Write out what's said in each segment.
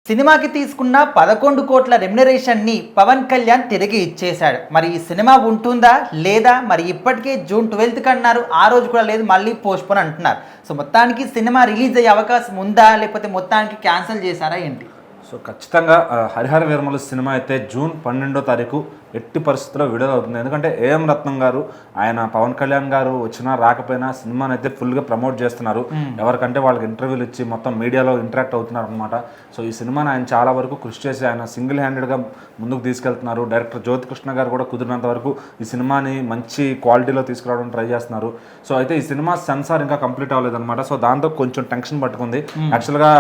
సినిమాకి తీసుకున్న 11 కోట్ల రెమ్యునరేషన్‌ని పవన్ కళ్యాణ్ తిరిగి ఇచ్చేశాడు. మరి ఈ సినిమా ఉంటుందా? లేదా? మరి ఇప్పటికే జూన్ 12కి అన్నారు. ఆ రోజు కూడా లేదు. మళ్ళీ పోస్ట్‌పోన్ అంటున్నారు. సో, మొత్తానికి సినిమా రిలీజ్ అయ్యే అవకాశం ఉందా? లేకపోతే మొత్తానికి క్యాన్సిల్ చేశారా ఏంటి? సో ఖచ్చితంగా 'హరిహర వీరమల్లు' సినిమా అయితే జూన్ 12వ తారీఖు ఎట్టి పరిస్థితుల్లో విడుదల అవుతుంది. ఎందుకంటే ఏఎం రత్నం గారు, ఆయన పవన్ కళ్యాణ్ గారు వచ్చినా రాకపోయినా సినిమాని అయితే ఫుల్గా ప్రమోట్ చేస్తున్నారు. ఎవరికంటే వాళ్ళకి ఇంటర్వ్యూలు ఇచ్చి మొత్తం మీడియాలో ఇంటరాక్ట్ అవుతున్నారు అనమాట. సో ఈ సినిమాని ఆయన చాలా వరకు కృషి చేసి ఆయన సింగిల్ హ్యాండెడ్గా ముందుకు తీసుకెళ్తున్నారు. డైరెక్టర్ జ్యోతికృష్ణ గారు కూడా కుదిరినంత వరకు ఈ సినిమాని మంచి క్వాలిటీలో తీసుకురావడానికి ట్రై చేస్తున్నారు. సో అయితే ఈ సినిమా సెన్సార్ ఇంకా కంప్లీట్ అవ్వలేదన్నమాట. సో దాంతో కొంచెం టెన్షన్ పట్టుకుంది. యాక్చువల్గా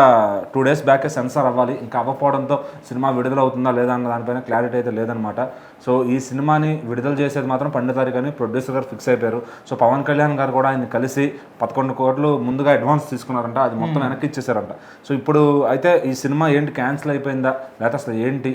2 days బ్యాకే సెన్సార్ అవ్వాలి. ఇంకా అవ్వకపోవడంతో సినిమా విడుదల అవుతుందా లేదా అన్న దానిపైన క్లారిటీ అయితే లేదనమాట. సో ఈ సినిమాని విడుదల చేసేది మాత్రం 12వ తారీఖు అని ప్రొడ్యూసర్ గారు ఫిక్స్ అయిపోయారు. సో పవన్ కళ్యాణ్ గారు కూడా ఆయన కలిసి 11 కోట్లు ముందుగా అడ్వాన్స్ తీసుకున్నారంట. అది మొత్తం వెనక్కి ఇచ్చేసారంట. సో ఇప్పుడు అయితే ఈ సినిమా ఏంటి క్యాన్సిల్ అయిపోయిందా లేకపోతే అసలు ఏంటి,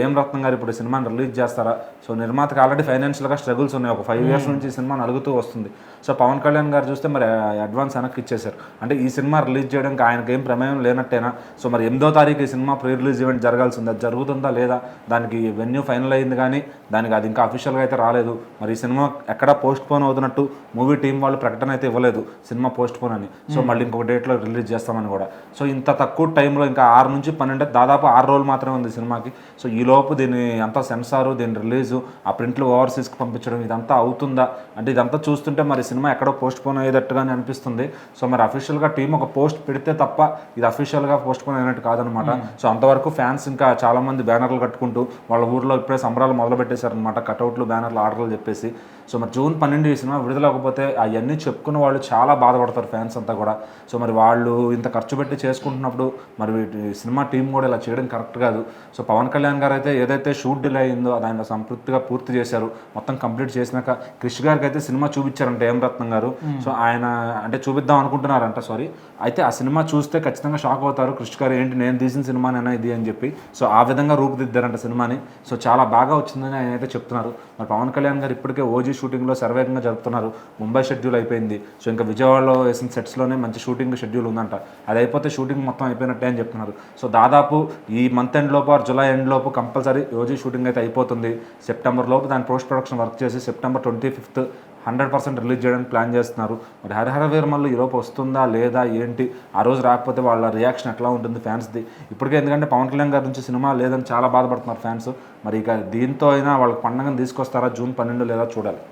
ఏం రత్నం గారు ఇప్పుడు సినిమాని రిలీజ్ చేస్తారా? సో నిర్మాతకు ఆల్రెడీ ఫైనాన్షియల్గా స్ట్రగుల్స్ ఉన్నాయి. ఒక 5 years నుంచి ఈ సినిమాని అడుగుతూ వస్తుంది. సో పవన్ కళ్యాణ్ గారు చూస్తే మరి అడ్వాన్స్ వెనక్కి ఇచ్చేశారు. అంటే ఈ సినిమా రిలీజ్ చేయడానికి ఆయనకి ఏం ప్రమేయం లేనట్టేనా? సో మరి 8వ తారీఖు ఈ సినిమా ప్రీ రిలీజ్ ఈవెంట్ జరగాల్సింది, అది జరుగుతుందా లేదా? దానికి వెన్యూ ఫైనల్ అయింది కానీ దానికి అది ఇంకా అఫీషియల్గా అయితే రాలేదు. మరి ఈ సినిమా ఎక్కడ పోస్ట్ పోన్ అవుతున్నట్టు మూవీ టీం వాళ్ళు ప్రకటన అయితే ఇవ్వలేదు సినిమా పోస్ట్ పోన్ అని. సో మళ్ళీ ఇంకొక డేట్లో రిలీజ్ చేస్తామని కూడా. సో ఇంత తక్కువ టైంలో ఇంకా 6 నుంచి 12 దాదాపు 6 రోజులు మాత్రమే ఉంది సినిమాకి. సో ఈ లోపు దీన్ని అంతా సెన్సారు, దీని రిలీజు, ఆ ప్రింట్లు ఓవర్సీస్కి పంపించడం ఇదంతా అవుతుందా అంటే ఇదంతా చూస్తుంటే మరి సినిమా ఎక్కడో పోస్ట్ పోన్ అయ్యేటట్టుగానే అనిపిస్తుంది. సో మరి అఫీషియల్గా టీం ఒక పోస్ట్ పెడితే తప్ప ఇది అఫీషియల్గా పోస్ట్ పోన్ అయినట్టు కాదనమాట. సో అంతవరకు ఫ్యాన్స్ ఇంకా చాలామంది బ్యానర్లు కట్టుకుంటూ వాళ్ళ ఊర్లో ఇప్పుడే సంబరాలు మొదలు పెట్టేశారనమాట. కటౌట్లు, బ్యానర్లు, ఆర్డర్లు చెప్పేసి. సో మరి జూన్ 12 ఈ సినిమా విడుదలకపోతే అవన్నీ చెప్పుకున్న వాళ్ళు చాలా బాధపడతారు ఫ్యాన్స్ అంతా కూడా. సో మరి వాళ్ళు ఇంత ఖర్చు పెట్టి చేసుకుంటున్నప్పుడు మరి సినిమా టీం కూడా ఇలా చేయడం కరెక్ట్ కాదు. సో పవన్ కళ్యాణ్ గారు అయితే ఏదైతే షూట్ డిలే అయిందో దాన్ని సంతృప్తిగా పూర్తి చేశారు. మొత్తం కంప్లీట్ చేసినాక క్రిష్ గారికి అయితే సినిమా చూపించారంట ఏం రత్నం గారు. సో ఆయన అంటే చూపిద్దాం అనుకుంటున్నారంట, సారీ. అయితే ఆ సినిమా చూస్తే ఖచ్చితంగా షాక్ అవుతారు. క్రిష్ గారు ఏంటి నేను తీసిన సినిమానేనా ఇది అని చెప్పి. సో ఆ విధంగా రూపుదిద్దారంట సినిమాని. సో చాలా బాగా వచ్చిందని ఆయన అయితే చెప్తున్నారు. మరి పవన్ కళ్యాణ్ గారు ఇప్పటికే ఓజీ షూటింగ్లో శరవేగంగా జరుపుతున్నారు. ముంబై షెడ్యూల్ అయిపోయింది. సో ఇంకా విజయవాడలో వేసిన సెట్స్లోనే మంచి షూటింగ్ షెడ్యూల్ ఉందంట. అది అయిపోతే షూటింగ్ మొత్తం అయిపోయినట్టే అని చెప్తున్నారు. సో దాదాపు ఈ మంత్ ఎండ్ లోపు ఆర్ జూలై ఎండ్ లోపు కంపల్సరీ ఓజీ షూటింగ్ అయితే అయిపోతుంది. సెప్టెంబర్ లోపు దాని పోస్ట్ ప్రొడక్షన్ వర్క్ చేసి సెప్టెంబర్ 25th 100% రిలీజ్ చేయడానికి ప్లాన్ చేస్తున్నారు. మరి హరిహర వీరమల్లు ఈరోజు వస్తుందా లేదా ఏంటి, ఆ రోజు రాకపోతే వాళ్ళ రియాక్షన్ ఎట్లా ఉంటుంది ఫ్యాన్స్ది ఇప్పటికే? ఎందుకంటే పవన్ కళ్యాణ్ గారి నుంచి సినిమా లేదని చాలా బాధపడుతున్నారు ఫ్యాన్స్. మరి ఇక దీంతో అయినా వాళ్ళకి పండుగను తీసుకొస్తారా జూన్ 12 లేదా చూడాలి.